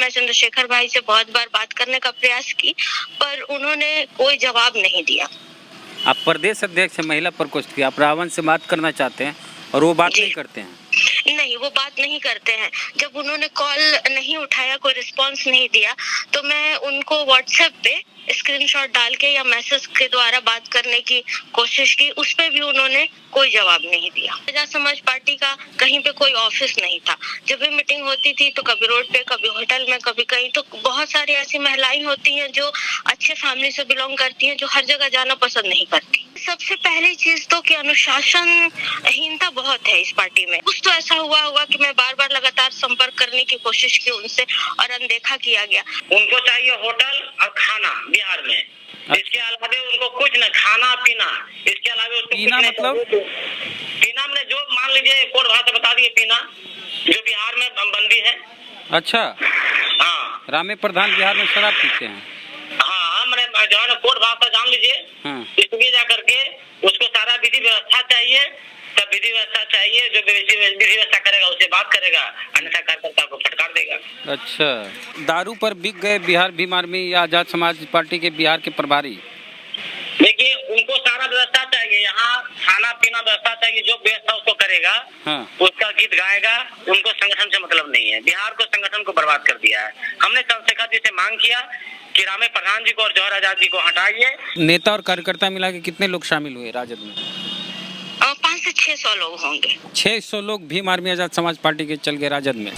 मैं चंद्रशेखर भाई से बहुत बार बात करने का प्रयास की, पर उन्होंने कोई जवाब नहीं दिया। आप प्रदेश अध्यक्ष महिला प्रकोष्ठ की, आप रावण से बात करना चाहते हैं और वो बात नहीं करते हैं? नहीं, वो बात नहीं करते हैं। जब उन्होंने कॉल नहीं उठाया, कोई रिस्पांस नहीं दिया, तो मैं उनको व्हाट्सएप पे स्क्रीनशॉट डाल के या मैसेज के द्वारा बात करने की कोशिश की, उस पे भी उन्होंने कोई जवाब नहीं दिया। आजाद समाज पार्टी का कहीं पे कोई ऑफिस नहीं था। जब भी मीटिंग होती थी तो कभी रोड पे, कभी होटल में, कभी कहीं। तो बहुत सारी ऐसी महिलाएं होती हैं जो अच्छे फैमिली से बिलोंग करती हैं, जो हर जगह जाना पसंद नहीं करती। सबसे पहली चीज तो कि अनुशासनहीनता बहुत है इस पार्टी में। कुछ तो ऐसा हुआ होगा कि मैं बार बार लगातार संपर्क करने की कोशिश की उनसे और अनदेखा किया गया। उनको चाहिए होटल और खाना बिहार में, इसके अलावा उनको कुछ न, खाना पीना, इसके अलावा उसको पीना मतलब पीना में जो मान लीजिए कोड भाषा बता दिए, पीना जो बिहार में बंदी है। अच्छा, हाँ, रामे प्रधान बिहार में शराब पीते हैं। हाँ, मैंने जो है ना कोड भाषा जान लीजिए। इसलिए जा करके उसको सारा विधि व्यवस्था चाहिए, सब विधि व्यवस्था चाहिए। जो विधि व्यवस्था करेगा उसे बात करेगा, अन्यथा कार्यकर्ता को फटकार देगा। अच्छा, दारू पर बिक गए बिहार भीम आर्मी या आजाद समाज पार्टी के बिहार के प्रभारी? देखिए, उनको सारा व्यवस्था चाहिए, यहाँ खाना पीना व्यवस्था चाहिए। जो व्यवस्था उसको करेगा, उसका गीत गाएगा। उनको संगठन से मतलब नहीं है। बिहार को, संगठन को बर्बाद कर दिया है। हमने चंद्रशेखर जी से मांग किया कि रामे प्रधान जी को और जौहर आजाद जी को हटाइए। नेता और कार्यकर्ता मिला के कितने लोग शामिल हुए राजद में? 500 से 600 लोग होंगे। 600 लोग भीम आर्मी आजाद समाज पार्टी के चल गए राजद में।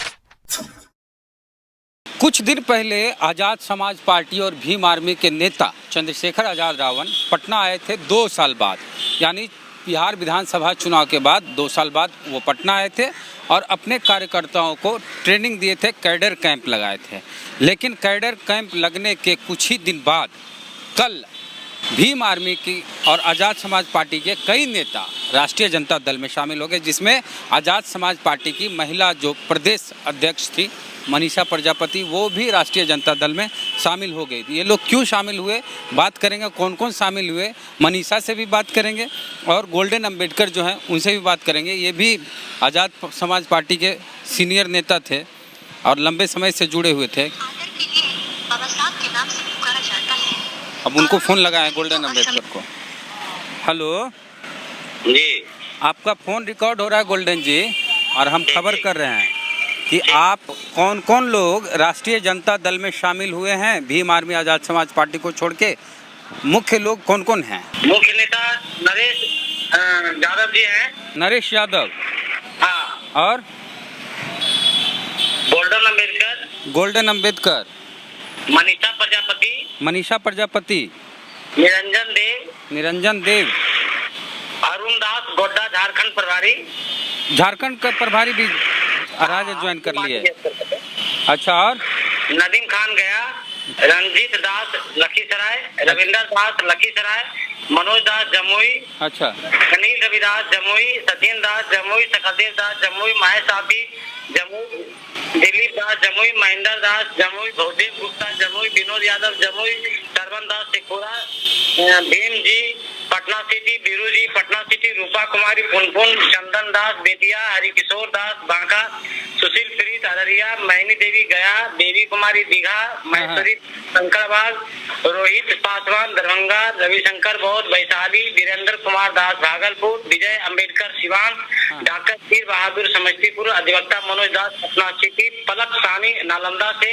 कुछ दिन पहले आजाद समाज पार्टी और भीम आर्मी के नेता चंद्रशेखर आजाद रावण पटना आए थे 2 साल बाद, यानी बिहार विधानसभा चुनाव के बाद 2 साल बाद वो पटना आए थे और अपने कार्यकर्ताओं को ट्रेनिंग दिए थे, कैडर कैंप लगाए थे। लेकिन कैडर कैंप लगने के कुछ ही दिन बाद कल भीम आर्मी की और आज़ाद समाज पार्टी के कई नेता राष्ट्रीय जनता दल में शामिल हो गए, जिसमें आज़ाद समाज पार्टी की महिला जो प्रदेश अध्यक्ष थी मनीषा प्रजापति, वो भी राष्ट्रीय जनता दल में शामिल हो गई। ये लोग क्यों शामिल हुए, बात करेंगे। कौन कौन शामिल हुए, मनीषा से भी बात करेंगे और गोल्डन अम्बेडकर जो हैं उनसे भी बात करेंगे। ये भी आज़ाद समाज पार्टी के सीनियर नेता थे और लंबे समय से जुड़े हुए थे। अब उनको फ़ोन लगाएं गोल्डन अम्बेडकर को। हेलो जी, आपका फ़ोन रिकॉर्ड हो रहा है गोल्डन जी, और हम खबर कर रहे हैं कि आप कौन कौन लोग राष्ट्रीय जनता दल में शामिल हुए हैं भीम आर्मी आज़ाद समाज पार्टी को छोड़ के। मुख्य लोग कौन कौन हैं? मुख्य नेता नरेश यादव जी हैं। नरेश यादव, हाँ, और गोल्डन अम्बेडकर, मनीषा प्रजापति, निरंजन देव, अरुण दास गोड्डा झारखंड का प्रभारी भी राज्य ज्वाइन कर लिए। अच्छा, और नदीम खान गया, रंजीत दास लखीसराय, रविंदर दास लखीसराय, मनोज दास जमुई, अच्छा, अनिल रविदास जमुई, सचिन दास जमुई, सकलदेव दास जमुई, महेश साफी जमुई, दिलीप दास जमुई, महेंद्र दास जमुई, भवदेव गुप्ता जमुई, विनोद यादव जमुई, सरवन दास शेखुरा, भीम जी पटना सिटी, बीरू जी पटना सिटी, रूपा कुमारी पुनपुन, चंदन दास बेतिया, हरिकिशोर दास बांका, सुशील प्रीत अररिया, मैनी देवी गया, देवी कुमारी दीघा, महेश्वरी शंकरबाग, रोहित पासवान दरभंगा, रविशंकर बौद्ध वैशाली, वीरेंद्र कुमार दास भागलपुर, विजय अम्बेडकर सिवान, डॉक्टर वीर बहादुर समस्तीपुर, अधिवक्ता मनोज दास पटना सिटी, पलक सानी नालंदा से।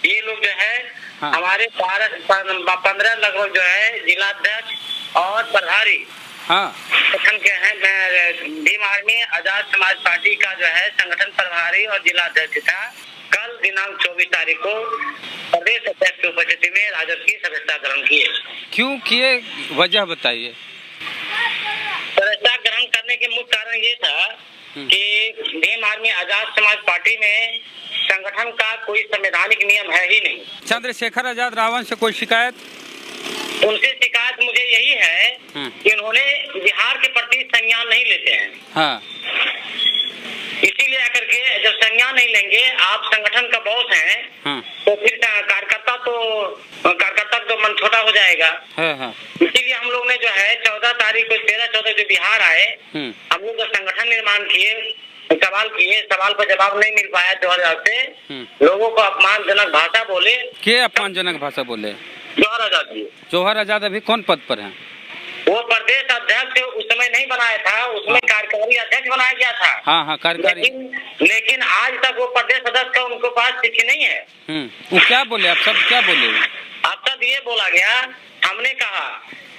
ये लोग जो है हमारे 15 लगभग जो है जिलाध्यक्ष और प्रभारी संगठन के हैं। मैं भीम आर्मी आजाद समाज पार्टी का जो है संगठन प्रभारी और जिलाध्यक्ष था। कल दिनांक 24 तारीख को प्रदेश अध्यक्ष की उपस्थिति में राजद की सदस्यता ग्रहण किए। क्यों किए, वजह बताइए। सदस्यता ग्रहण करने के मुख्य कारण ये था कि भीम आर्मी आजाद समाज पार्टी में संगठन का कोई संवैधानिक नियम है ही नहीं। चंद्रशेखर आजाद रावण से कोई शिकायत? उनसे शिकायत मुझे यही है कि उन्होंने बिहार के प्रति संज्ञान नहीं लेते हैं। हाँ। इसीलिए आकर के जब संज्ञान नहीं लेंगे, आप संगठन का बॉस हैं, तो फिर कार्यकर्ता तो मन छोटा हो जाएगा। इसीलिए हम लोग ने जो है 14 तारीख को 13-14 जो बिहार आए, हम लोग संगठन निर्माण किए। उसके सवाल किए, सवाल पर जवाब नहीं मिल पाया जौहर आजाद से, लोगों को अपमानजनक भाषा बोले। क्या अपमानजनक भाषा बोले? जौहर आजाद जी। जौहर आजाद अभी कौन पद पर हैं? वो प्रदेश अध्यक्ष उस समय नहीं बनाया था, उसमें कार्यकारी अध्यक्ष बनाया गया था। हाँ कार्यकारी। लेकिन आज तक वो प्रदेश अध्यक्ष का उनके पास चिट्ठी नहीं है। वो क्या बोले? आप सब क्या बोले? अब तक ये बोला गया, हमने कहा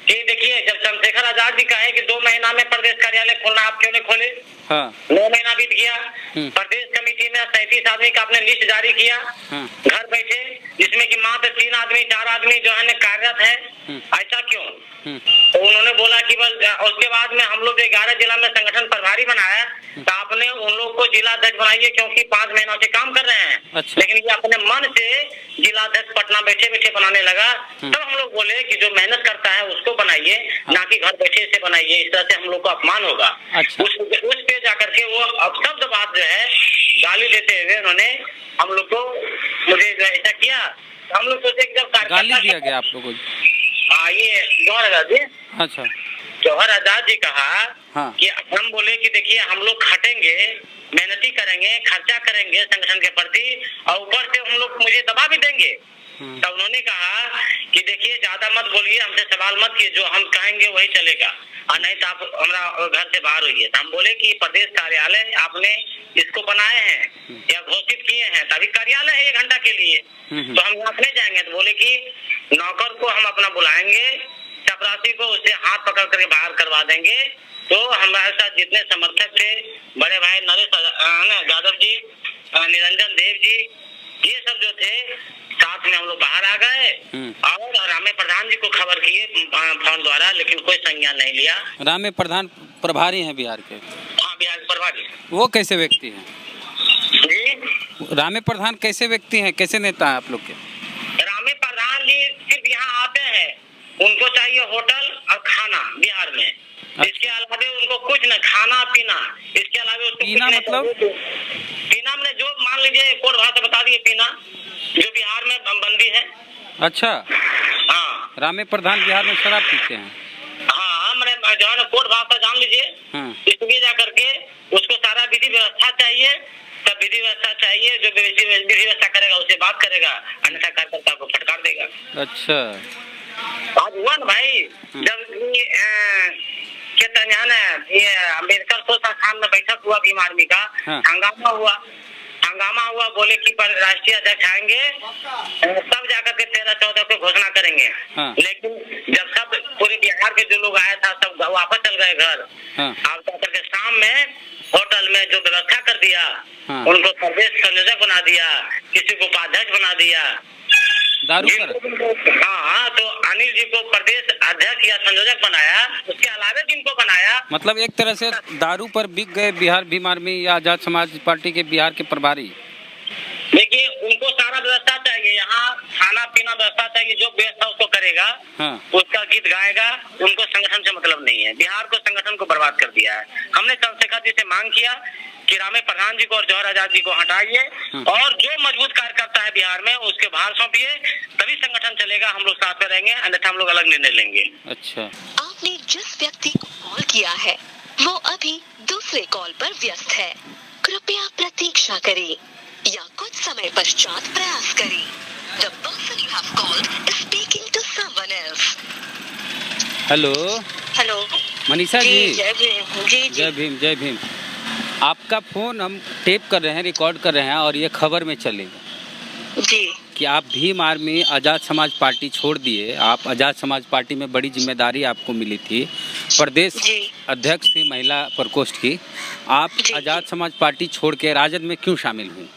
कि देखिए जब चंद्रशेखर आजाद जी कहे कि 2 महीना में प्रदेश कार्यालय खोलना, आप क्यों नहीं खोले? हाँ। 9 महीना बीत गया। प्रदेश कमेटी में 37 आदमी का आपने लिस्ट जारी किया, घर बैठे, जिसमें कि मात्र 3 आदमी 4 आदमी जो है कार्यरत है, ऐसा क्यों? तो उन्होंने बोला कि बस उसके बाद में हम लोग 11 जिला में संगठन प्रभारी बनाया, तो आपने उन लोग को जिला अध्यक्ष बनाइए क्योंकि 5 महीनों से काम कर रहे हैं। अच्छा। लेकिन ये अपने मन से जिला अध्यक्ष पटना बैठे बैठे बनाने लगा। तब हम लोग बोले कि जो मेहनत करता है उसको बनाइए, ना कि घर बैठे से बनाइए, इस तरह से हम लोग को अपमान होगा। अच्छा। उस पे जाकर के वो अब शब्द बात जो है गाली देते हुए उन्होंने हम लोग को, मुझे ऐसा किया, हम लोग सोचे जब गाली दिया गया आप लोगों को? हाँ, ये जौहर आजाद जी। अच्छा। जौहर आजाद जी कहा हाँ। कि हम बोले कि देखिए हम लोग खटेंगे, मेहनती करेंगे, खर्चा करेंगे संगठन के प्रति, और ऊपर से हम लोग मुझे दबा भी देंगे। तब उन्होंने कहा कि देखिए ज्यादा मत बोलिए, हमसे सवाल मत किए, जो हम कहेंगे वही चलेगा, और नहीं तो आप हमारा घर से बाहर होइए। तो हम बोले कि प्रदेश कार्यालय आपने इसको बनाए हैं या घोषित किए हैं, तभी कार्यालय है 1 घंटा के लिए, तो हम यहाँ नहीं जाएंगे। तो बोले कि नौकर को हम अपना बुलाएंगे, चपरासी को उससे हाथ पकड़ करके बाहर करवा देंगे। तो हमारे साथ जितने समर्थक थे, बड़े भाई नरेश यादव जी, निरंजन देव जी, ये सब जो थे, साथ में हम लोग बाहर आ गए और रामे प्रधान जी को खबर किए फोन द्वारा, लेकिन कोई संज्ञान नहीं लिया। रामे प्रधान प्रभारी हैं बिहार के? हाँ, बिहार के प्रभारी। वो कैसे व्यक्ति हैं जी? रामे प्रधान कैसे व्यक्ति हैं, कैसे नेता हैं आप लोग के? रामे प्रधान जी सिर्फ यहाँ आते हैं, उनको चाहिए होटल और खाना बिहार में। इसके अलावा उनको कुछ न, खाना पीना, इसके अलावा उसको पीना मतलब? पीना में जो मान लीजिए कोड भाषा बता दिए, पीना जो बिहार में बंदी है। अच्छा। हाँ। रामे प्रधान बिहार में शराब पीते हैं? हाँ, मैंने जो है ना कोड भाषा जान लीजिए। इसलिए जा करके उसको सारा विधि व्यवस्था चाहिए, सब विधि व्यवस्था चाहिए, जो विधि व्यवस्था करेगा उससे बात करेगा, अन्यथा कार्यकर्ता को फटकार देगा। अच्छा। आज हुआ ना भाई, जब ये अम्बेडकर संस्थान में बैठक हुआ भीम आर्मी का, हंगामा हुआ, बोले कि राष्ट्रीय अध्यक्ष आएंगे, तब जाकर के 13-14 को घोषणा करेंगे। लेकिन जब सब पूरे बिहार के जो लोग आया था सब वापस चल गए घर। अब जाकर के शाम में होटल में जो व्यवस्था कर दिया, उनको प्रदेश संयोजक बना दिया, किसी को उपाध्यक्ष बना दिया दारू पर। हाँ, तो अनिल जी को प्रदेश अध्यक्ष या संयोजक बनाया, उसके अलावा जिनको बनाया, मतलब एक तरह से दारू पर बिक गए बिहार भीम आर्मी या आजाद समाज पार्टी के बिहार के प्रभारी। देखिए उनको सारा व्यवस्था चाहिए, यहाँ खाना पीना व्यवस्था चाहिए, जो व्यवस्था उसको करेगा, उसका गीत गाएगा, उनको संगठन से मतलब नहीं है। बिहार को संगठन को बर्बाद कर दिया है। हमने चंद्रशेखर जी से मांग किया कि रामे प्रधान जी को और जौहर आजाद जी को हटाइए, और जो मजबूत कार्यकर्ता है बिहार में उसके बाहर सौंपिए, तभी संगठन चलेगा, हम लोग साथ में रहेंगे, अन्यथा हम लोग अलग निर्णय लेंगे। अच्छा। आपने जिस व्यक्ति को कॉल किया है वो अभी दूसरे कॉल पर व्यस्त है, कृपया प्रतीक्षा करें या कुछ समय पश्चात प्रयास करें। The person you have called is speaking to someone else. Hello Manisha ji. जय भीम। जी। जय भीम, जय भीम। आपका फोन हम टेप कर रहे हैं, रिकॉर्ड कर रहे हैं, और ये खबर में चलेगा जी कि आप भीम आर्मी आजाद समाज पार्टी छोड़ दिए। आप आजाद समाज पार्टी में बड़ी जिम्मेदारी आपको मिली थी, प्रदेश अध्यक्ष थी महिला प्रकोष्ठ की। आप आजाद समाज पार्टी छोड़ के राजद में क्यों शामिल हुई?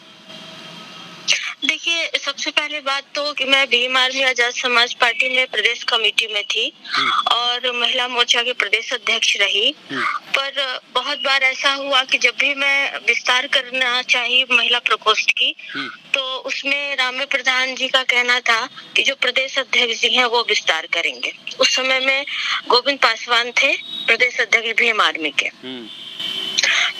देखिए, सबसे पहले बात तो कि मैं भीम आर्मी आजाद समाज पार्टी में प्रदेश कमेटी में थी और महिला मोर्चा के प्रदेश अध्यक्ष रही। पर बहुत बार ऐसा हुआ कि जब भी मैं विस्तार करना चाहिए महिला प्रकोष्ठ की, तो उसमें रामे प्रधान जी का कहना था कि जो प्रदेश अध्यक्ष जी हैं वो विस्तार करेंगे। उस समय में गोविंद पासवान थे प्रदेश अध्यक्ष भीम आर्मी के,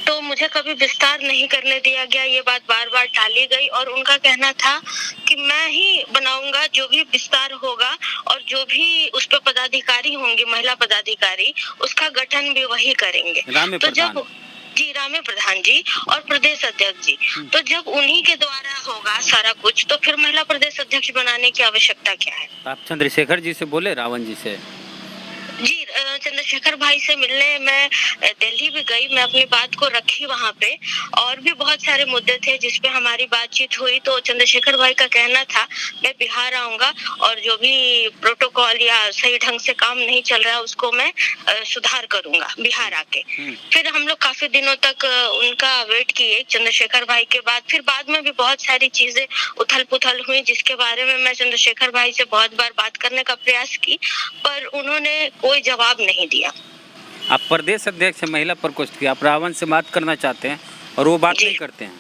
तो मुझे कभी विस्तार नहीं करने दिया गया। ये बात बार बार टाली गई और उनका कहना था कि मैं ही बनाऊंगा जो भी विस्तार होगा, और जो भी उस पर पदाधिकारी होंगे महिला पदाधिकारी, उसका गठन भी वही करेंगे। तो जब जी, रामे प्रधान जी और प्रदेश अध्यक्ष जी। तो जब उन्हीं के द्वारा होगा सारा कुछ, तो फिर महिला प्रदेश अध्यक्ष बनाने की आवश्यकता क्या है? आप चंद्रशेखर जी से बोले, रावण जी से? जी, चंद्रशेखर भाई से मिलने मैं दिल्ली भी गई, मैं अपनी बात को रखी वहाँ पे, और भी बहुत सारे मुद्दे थे जिस पे हमारी बातचीत हुई। तो चंद्रशेखर भाई का कहना था मैं बिहार आऊंगा और जो भी प्रोटोकॉल या सही ढंग से काम नहीं चल रहा है उसको मैं सुधार करूंगा बिहार आके। फिर हम लोग काफी दिनों तक उनका वेट किए चंद्रशेखर भाई के बाद। फिर बाद में भी बहुत सारी चीजें उथल पुथल हुई जिसके बारे में मैं चंद्रशेखर भाई से बहुत बार बात करने का प्रयास की, पर उन्होंने कोई जवाब नहीं दिया। आप प्रदेश अध्यक्ष महिला प्रकोष्ठ की, आप रावण से बात करना चाहते हैं और वो बात नहीं करते हैं?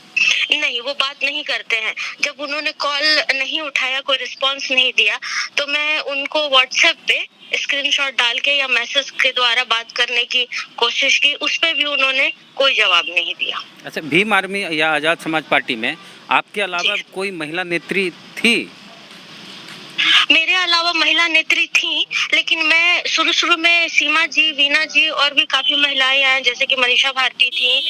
नहीं, वो बात नहीं करते हैं। जब उन्होंने कॉल नहीं उठाया, कोई रिस्पांस नहीं दिया, तो मैं उनको व्हाट्सएप पे स्क्रीनशॉट डाल के या मैसेज के द्वारा बात करने की कोशिश की, उस पे भी उन्होंने कोई जवाब नहीं दिया। अच्छा, भीम आर्मी या आजाद समाज पार्टी में आपके अलावा कोई महिला नेत्री थी? मेरे अलावा महिला नेत्री थी, लेकिन मैं शुरू में सीमा जी, वीना जी और भी काफी महिलाएं आई, जैसे कि मनीषा भारती थी,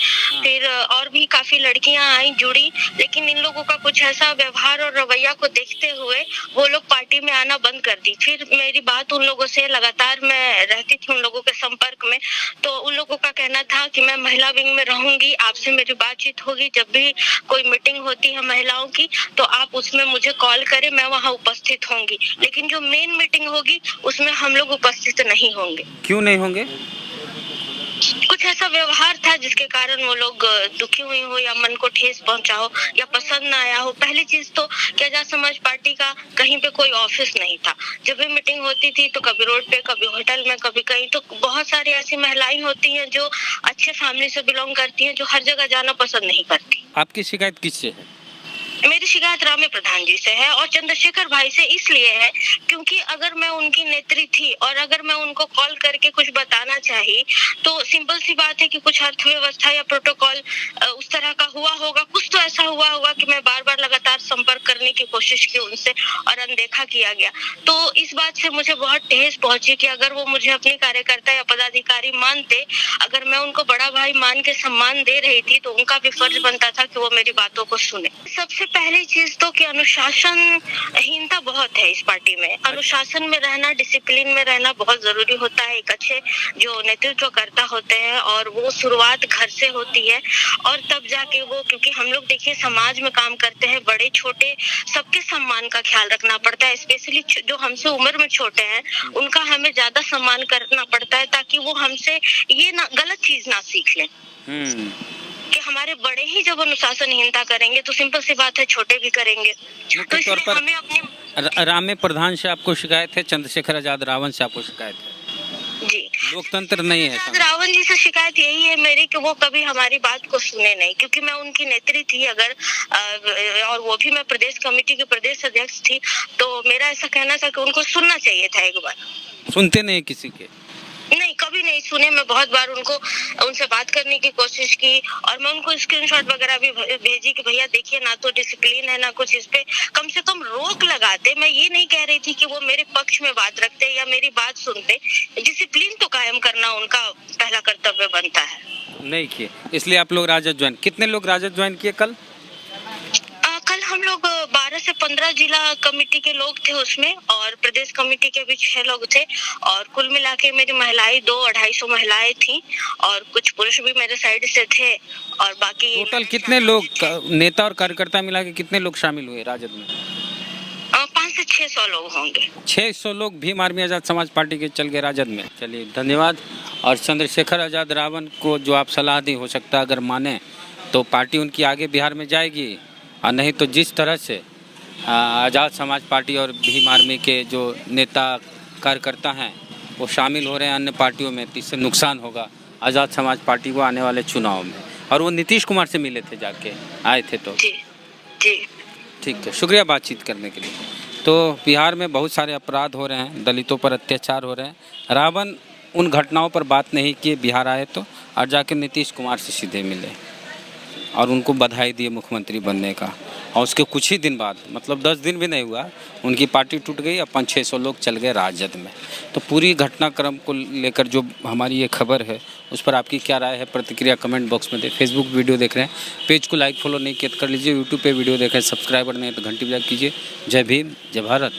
फिर और भी काफी लड़कियां आई जुड़ी, लेकिन इन लोगों का कुछ ऐसा व्यवहार और रवैया को देखते हुए वो लोग पार्टी में आना बंद कर दी। फिर मेरी बात उन लोगों से लगातार मैं रहती थी, उन लोगों के संपर्क में, तो उन लोगों का कहना था कि मैं महिला विंग में रहूंगी, आपसे मेरी बातचीत होगी, जब भी कोई मीटिंग होती है महिलाओं की तो आप उसमें मुझे कॉल करें, मैं वहाँ उपस्थित होंगी, लेकिन जो मेन मीटिंग होगी उसमें हम लोग उपस्थित नहीं होंगे। क्यों नहीं होंगे? कुछ ऐसा व्यवहार था जिसके कारण वो लोग दुखी हुई हो या मन को ठेस पहुंचा हो या पसंद ना आया हो। पहली चीज तो कि आजाद समाज पार्टी का कहीं पे कोई ऑफिस नहीं था। जब भी मीटिंग होती थी तो कभी रोड पे, कभी होटल में, कभी कहीं। तो बहुत सारी ऐसी महिलाएं होती हैं जो अच्छे फैमिली से बिलोंग करती हैं, जो हर जगह जाना पसंद नहीं करती। आपकी शिकायत किससे है? मेरी शिकायत रामे प्रधान जी से है और चंद्रशेखर भाई से इसलिए है क्योंकि अगर मैं उनकी नेत्री थी और अगर मैं उनको कॉल करके कुछ बताना चाही तो सिंपल सी बात है कि कुछ अर्थव्यवस्था या प्रोटोकॉल उस तरह का हुआ होगा, कुछ तो ऐसा हुआ होगा कि मैं बार बार लगातार संपर्क करने की कोशिश की उनसे और अनदेखा किया गया। तो इस बात से मुझे बहुत ठेस पहुंची कि अगर वो मुझे अपने कार्यकर्ता या पदाधिकारी मानते, अगर मैं उनको बड़ा भाई मान के सम्मान दे रही थी तो उनका भी फर्ज बनता था कि वो मेरी बातों को सुने। सबसे पहली चीज तो कि अनुशासनहीनता बहुत है इस पार्टी में। अनुशासन में रहना, डिसिप्लिन में रहना बहुत जरूरी होता है एक अच्छे जो नेतृत्व करता होते हैं, और वो शुरुआत घर से होती है और तब जाके वो, क्योंकि हम लोग देखिए समाज में काम करते हैं, बड़े छोटे सबके सम्मान का ख्याल रखना पड़ता है। स्पेशली जो हमसे उम्र में छोटे हैं उनका हमें ज्यादा सम्मान करना पड़ता है ताकि वो हमसे ये ना गलत चीज ना सीख लें कि हमारे बड़े ही जब अनुशासनहीनता करेंगे तो सिंपल सी बात है छोटे भी करेंगे। तो इसलिए हमें अपनी रामे प्रधान से आपको शिकायत है, चंद्रशेखर आजाद रावण से आपको शिकायत है? जी, लोकतंत्र नहीं है। रावण जी से शिकायत यही है मेरी कि वो कभी हमारी बात को सुने नहीं, क्योंकि मैं उनकी नेत्री थी अगर और वो भी मैं प्रदेश कमेटी की प्रदेश अध्यक्ष थी, तो मेरा ऐसा कहना था कि उनको सुनना चाहिए था एक बार। सुनते नहीं किसी के? नहीं, कभी नहीं सुने। मैं बहुत बार उनसे बात करने की कोशिश की और मैं उनको स्क्रीनशॉट वगैरह भी भेजी कि भैया देखिए ना तो डिसिप्लिन है ना कुछ, इस पे कम से कम रोक लगाते। मैं ये नहीं कह रही थी कि वो मेरे पक्ष में बात रखते या मेरी बात सुनते, डिसिप्लिन तो कायम करना उनका पहला कर्तव्य बनता है। नहीं किए, इसलिए आप लोग राजद ज्वाइन। कितने लोग राजद ज्वाइन किए कल? कल हम लोग 12 से 15 जिला कमेटी के लोग थे उसमें, और प्रदेश कमेटी के भी 6 लोग थे, और कुल मिला के मेरी महिलाएं 200-250 महिलाएं थी और कुछ पुरुष भी मेरे साइड से थे। और बाकी टोटल कितने लोग, नेता और कार्यकर्ता मिला के कितने लोग शामिल हुए राजद में? 500 से 600 लोग होंगे। 600 लोग भीम आर्मी आजाद समाज पार्टी के चल गए राजद में। चलिए धन्यवाद। और चंद्रशेखर आजाद रावण को जो आप सलाह दी, हो सकता है अगर माने तो पार्टी उनकी आगे बिहार में जाएगी, और नहीं तो जिस तरह से आज़ाद समाज पार्टी और भीम आर्मी के जो नेता कार्यकर्ता हैं वो शामिल हो रहे हैं अन्य पार्टियों में, तो इससे नुकसान होगा आज़ाद समाज पार्टी को आने वाले चुनाव में। और वो नीतीश कुमार से मिले थे, जाके आए थे। तो जी जी ठीक है, शुक्रिया बातचीत करने के लिए। तो बिहार में बहुत सारे अपराध हो रहे हैं, दलितों पर अत्याचार हो रहे हैं। रावण उन घटनाओं पर बात नहीं किए बिहार आए तो, और जाके नीतीश कुमार से सीधे मिले और उनको बधाई दिए मुख्यमंत्री बनने का। और उसके कुछ ही दिन बाद, मतलब 10 दिन भी नहीं हुआ, उनकी पार्टी टूट गई। 500-600 लोग चल गए राजद में। तो पूरी घटनाक्रम को लेकर जो हमारी ये खबर है, उस पर आपकी क्या राय है, प्रतिक्रिया कमेंट बॉक्स में दें। फेसबुक वीडियो देख रहे हैं, पेज को लाइक फॉलो नहीं किया तो कर लीजिए। यूट्यूब पे वीडियो देख रहे हैं, सब्सक्राइबर नहीं है तो घंटी बजा कीजिए। जय भीम, जय भारत।